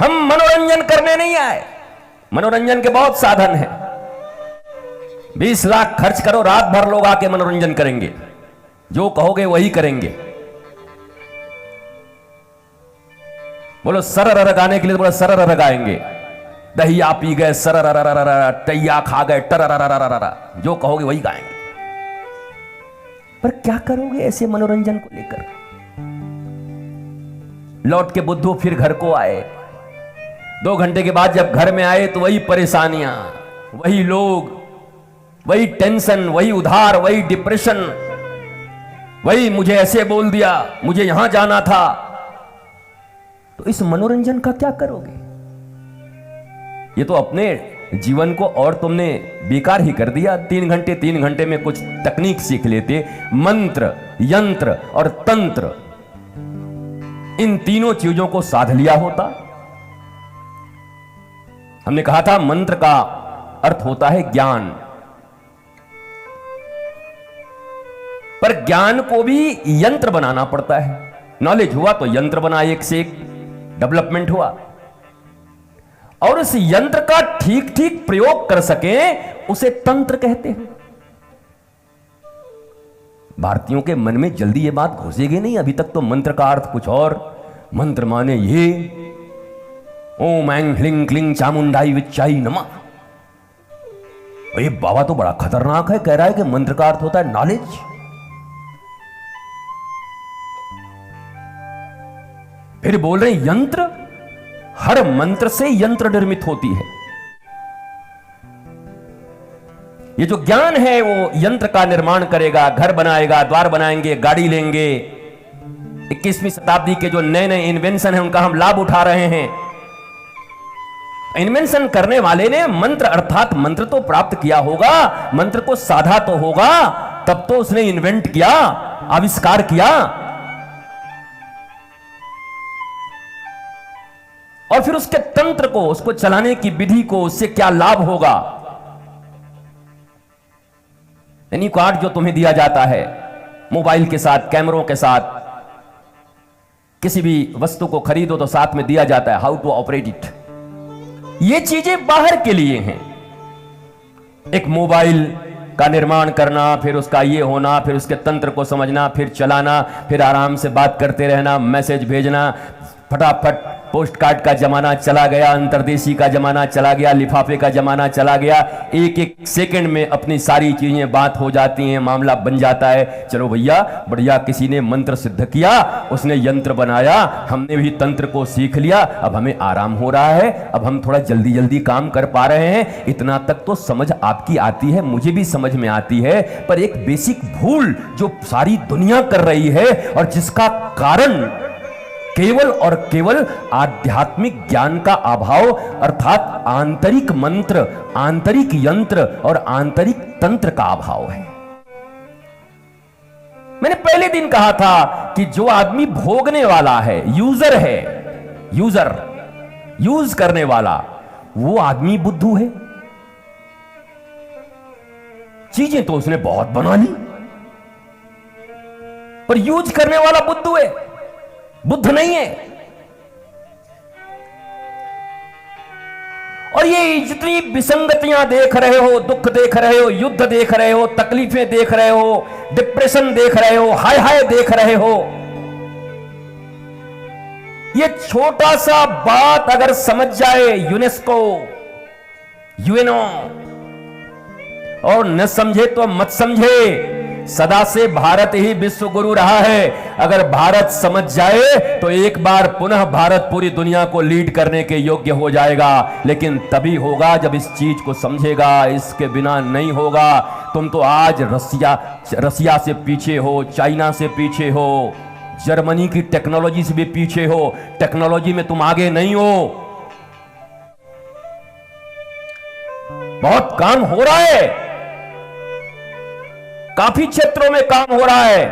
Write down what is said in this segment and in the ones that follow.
हम मनोरंजन करने नहीं आए। मनोरंजन के बहुत साधन हैं। 20 लाख खर्च करो, रात भर लोग आके मनोरंजन करेंगे, जो कहोगे वही करेंगे। बोलो सरर गाने के लिए, बोलो सरर गाएंगे। दहिया पी गए सरर, टैया खा गए टरर, जो कहोगे वही गाएंगे। पर क्या करोगे ऐसे मनोरंजन को लेकर? लौट के बुद्धू फिर घर को आए। 2 घंटे के बाद जब घर में आए तो वही परेशानियां, वही लोग, वही टेंशन, वही उधार, वही डिप्रेशन, वही मुझे ऐसे बोल दिया, मुझे यहां जाना था। तो इस मनोरंजन का क्या करोगे? ये तो अपने जीवन को और तुमने बेकार ही कर दिया। 3 घंटे में कुछ तकनीक सीख लेते, मंत्र, यंत्र और तंत्र, इन तीनों चीजों को साध लिया होता। हमने कहा था मंत्र का अर्थ होता है ज्ञान, पर ज्ञान को भी यंत्र बनाना पड़ता है। नॉलेज हुआ तो यंत्र बना, एक से एक डेवलपमेंट हुआ। और उस यंत्र का ठीक ठीक प्रयोग कर सके उसे तंत्र कहते हैं। भारतीयों के मन में जल्दी ये बात घुसेगी नहीं। अभी तक तो मंत्र का अर्थ कुछ और, मंत्र माने ये ओम ऐं ह्लीं क्लीं चामुंडाई विच्चाई नमः। ये बाबा तो बड़ा खतरनाक है, कह रहा है कि मंत्र का अर्थ होता है नॉलेज। फिर बोल रहे हैं यंत्र, हर मंत्र से यंत्र निर्मित होती है। ये जो ज्ञान है वो यंत्र का निर्माण करेगा, घर बनाएगा, द्वार बनाएंगे, गाड़ी लेंगे। 21वीं शताब्दी के जो नए नए इन्वेंशन है उनका हम लाभ उठा रहे हैं। इन्वेंशन करने वाले ने मंत्र अर्थात मंत्र तो प्राप्त किया होगा, मंत्र को साधा तो होगा, तब तो उसने इन्वेंट किया, आविष्कार किया। और फिर उसके तंत्र को, उसको चलाने की विधि को, उससे क्या लाभ होगा। यानी कार्ड जो तुम्हें दिया जाता है मोबाइल के साथ, कैमरों के साथ, किसी भी वस्तु को खरीदो तो साथ में दिया जाता है हाउ टू ऑपरेट इट। ये चीजें बाहर के लिए हैं। एक मोबाइल का निर्माण करना, फिर उसका ये होना, फिर उसके तंत्र को समझना, फिर चलाना, फिर आराम से बात करते रहना, मैसेज भेजना, फटाफट पोस्ट कार्ड का जमाना चला गया, अंतर्देशी का जमाना चला गया, लिफाफे का जमाना चला गया। एक एक सेकंड में अपनी सारी चीजें बात हो जाती हैं, मामला बन जाता है। चलो भैया बढ़िया, किसी ने मंत्र सिद्ध किया, उसने यंत्र बनाया, हमने भी तंत्र को सीख लिया, अब हमें आराम हो रहा है, अब हम थोड़ा जल्दी जल्दी काम कर पा रहे हैं। इतना तक तो समझ आपकी आती है, मुझे भी समझ में आती है। पर एक बेसिक भूल जो सारी दुनिया कर रही है और जिसका कारण केवल और केवल आध्यात्मिक ज्ञान का अभाव, अर्थात आंतरिक मंत्र, आंतरिक यंत्र और आंतरिक तंत्र का अभाव है। मैंने पहले दिन कहा था कि जो आदमी भोगने वाला है, यूजर है, यूजर, यूज करने वाला, वो आदमी बुद्धू है। चीजें तो उसने बहुत बना ली, पर यूज करने वाला बुद्धू है, बुद्ध नहीं है। और ये जितनी विसंगतियां देख रहे हो, दुख देख रहे हो, युद्ध देख रहे हो, तकलीफें देख रहे हो, डिप्रेशन देख रहे हो, हाय हाय देख रहे हो, ये छोटा सा बात अगर समझ जाए यूनेस्को, यूएनओ, और न समझे तो मत समझे। सदा से भारत ही विश्व गुरु रहा है। अगर भारत समझ जाए तो एक बार पुनः भारत पूरी दुनिया को लीड करने के योग्य हो जाएगा। लेकिन तभी होगा जब इस चीज को समझेगा, इसके बिना नहीं होगा। तुम तो आज रसिया से पीछे हो, चाइना से पीछे हो, जर्मनी की टेक्नोलॉजी से भी पीछे हो। टेक्नोलॉजी में तुम आगे नहीं हो। बहुत काम हो रहा है, काफी क्षेत्रों में काम हो रहा है,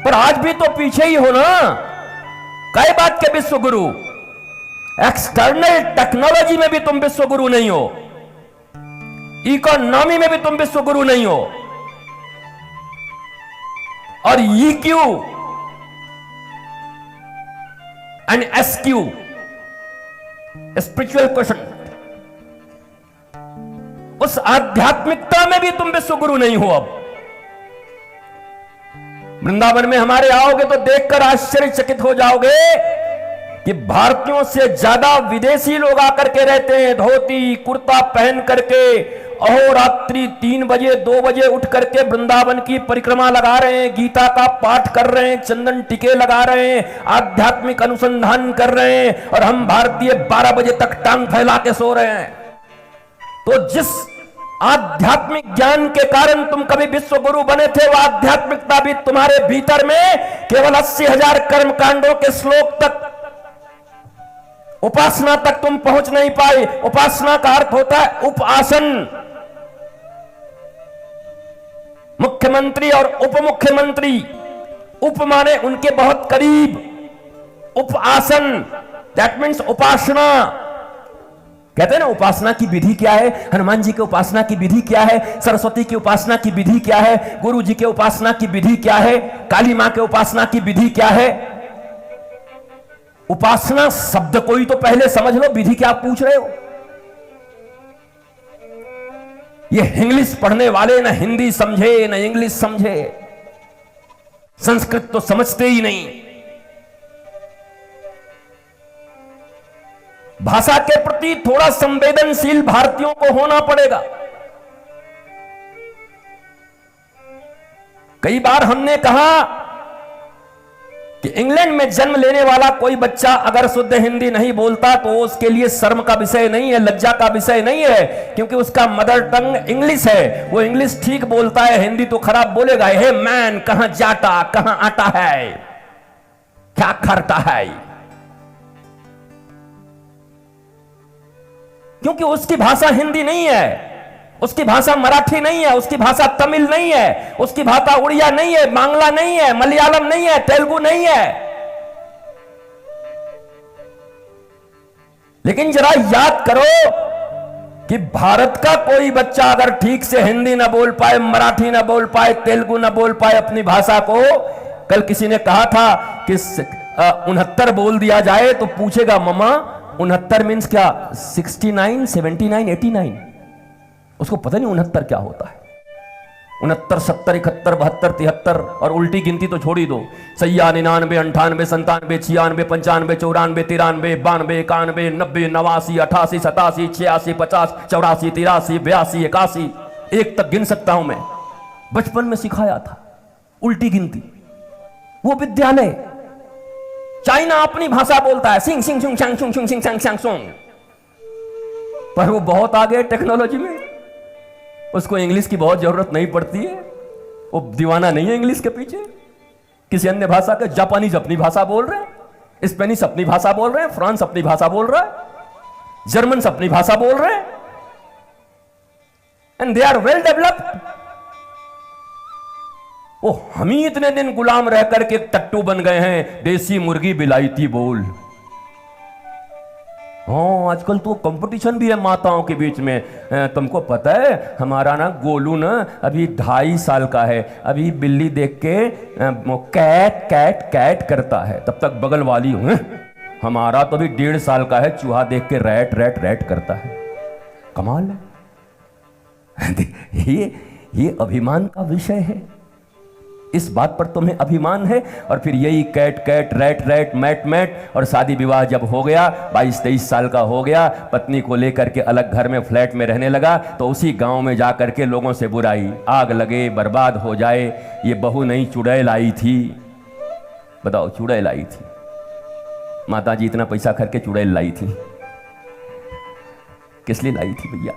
पर आज भी तो पीछे ही हो ना। कई बात के विश्व गुरु, एक्सटर्नल टेक्नोलॉजी में भी तुम विश्व गुरु नहीं हो, इकोनॉमी में भी तुम विश्व गुरु नहीं हो, और EQ and SQ spiritual question. उस आध्यात्मिकता में भी तुम विश्व गुरु नहीं हो। अब वृंदावन में हमारे आओगे तो देखकर आश्चर्यचकित हो जाओगे कि भारतीयों से ज्यादा विदेशी लोग आकर के रहते हैं, धोती कुर्ता पहन करके अहोरात्रि 3 बजे 2 बजे उठ करके वृंदावन की परिक्रमा लगा रहे हैं, गीता का पाठ कर रहे हैं, चंदन टीके लगा रहे हैं, आध्यात्मिक अनुसंधान कर रहे हैं, और हम भारतीय 12 बजे तक टांग फैला के सो रहे हैं। तो जिस आध्यात्मिक ज्ञान के कारण तुम कभी विश्व गुरु बने थे, वह आध्यात्मिकता भी तुम्हारे भीतर में केवल 80,000 कर्म कांडों के श्लोक तक, उपासना तक तुम पहुंच नहीं पाए। उपासना का अर्थ होता है उपासन। मुख्यमंत्री और उप मुख्यमंत्री, उप माने उनके बहुत करीब, उपासन दैट मीन्स उपासना। कहते हैं ना उपासना की विधि क्या है, हनुमान जी की उपासना की विधि क्या है, सरस्वती की उपासना की विधि क्या है, गुरु जी के उपासना की विधि क्या है, काली मां के उपासना की विधि क्या है। उपासना शब्द कोई तो पहले समझ लो, विधि क्या आप पूछ रहे हो। ये इंग्लिश पढ़ने वाले ना हिंदी समझे ना इंग्लिश समझे, संस्कृत तो समझते ही नहीं। भाषा के प्रति थोड़ा संवेदनशील भारतीयों को होना पड़ेगा। कई बार हमने कहा कि इंग्लैंड में जन्म लेने वाला कोई बच्चा अगर शुद्ध हिंदी नहीं बोलता तो उसके लिए शर्म का विषय नहीं है, लज्जा का विषय नहीं है, क्योंकि उसका मदर टंग इंग्लिश है। वो इंग्लिश ठीक बोलता है, हिंदी तो खराब बोलेगा। हे मैन, कहां जाता, कहां आता है, क्या करता है, क्योंकि उसकी भाषा हिंदी नहीं है, उसकी भाषा मराठी नहीं है, उसकी भाषा तमिल नहीं है, उसकी भाषा उड़िया नहीं है, बांग्ला नहीं है, मलयालम नहीं है, तेलुगु नहीं है। लेकिन जरा याद करो कि भारत का कोई बच्चा अगर ठीक से हिंदी ना बोल पाए, मराठी ना बोल पाए, तेलुगु ना बोल पाए अपनी भाषा को, कल किसी ने कहा था कि 69 बोल दिया जाए तो पूछेगा मम्मा 69 मीन्स क्या, 69, 79, 89? उसको पता नहीं 69 क्या होता है। 69, 70, 71, 72, 73 और उल्टी गिनती तो छोड़ ही दो। 96, 99, 98, 97, 96, 95, 94, 93, 92, 91, 90, 89, 88, 87, 86, 50, 84, 83, 82, 81, एक तक गिन सकता हूं मैं। बचपन में सिखाया था उल्टी गिनती। वो विद्यालय, चाइना अपनी भाषा बोलता है, सिंग सिंग सुंग सांग सुंग सिंग सांग सांग सुंग, पर वो बहुत आगे टेक्नोलॉजी में, उसको इंग्लिश की बहुत जरूरत नहीं पड़ती है। वो दीवाना नहीं है इंग्लिश के पीछे। किसी अन्य भाषा के, जापानीज अपनी भाषा बोल रहे हैं, स्पेनिश अपनी भाषा बोल रहे हैं, फ्रांस अपनी भाषा बोल रहा है, जर्मन अपनी भाषा बोल रहे हैं, and they are well developed. वो हम ही इतने दिन गुलाम रह करके टट्टू बन गए हैं, देसी मुर्गी बिलायती बोल। हाँ, आजकल तो कंपटीशन भी है माताओं के बीच में। तुमको पता है हमारा ना गोलू ना अभी 2.5 साल का है, अभी बिल्ली देख के कैट कैट कैट करता है, तब तक बगल वाली हूं। हमारा तो अभी 1.5 साल का है, चूहा देख के रैट रैट रैट करता है। कमाल है। ये अभिमान का विषय है, इस बात पर तुम्हें अभिमान है। और फिर यही cat cat rat rat mat mat, और शादी विवाह जब हो गया, 22-23 साल का हो गया, पत्नी को लेकर के अलग घर में फ्लैट में रहने लगा, तो उसी गांव में जा करके लोगों से बुराई, आग लगे, बर्बाद हो जाए। ये बहू नहीं चुड़ैल आई थी। बताओ, चुड़ैल आई थी। माता जी इतना पैसा खर्च के चुड़ैल लाई थी, किस लिए लाई थी भैया?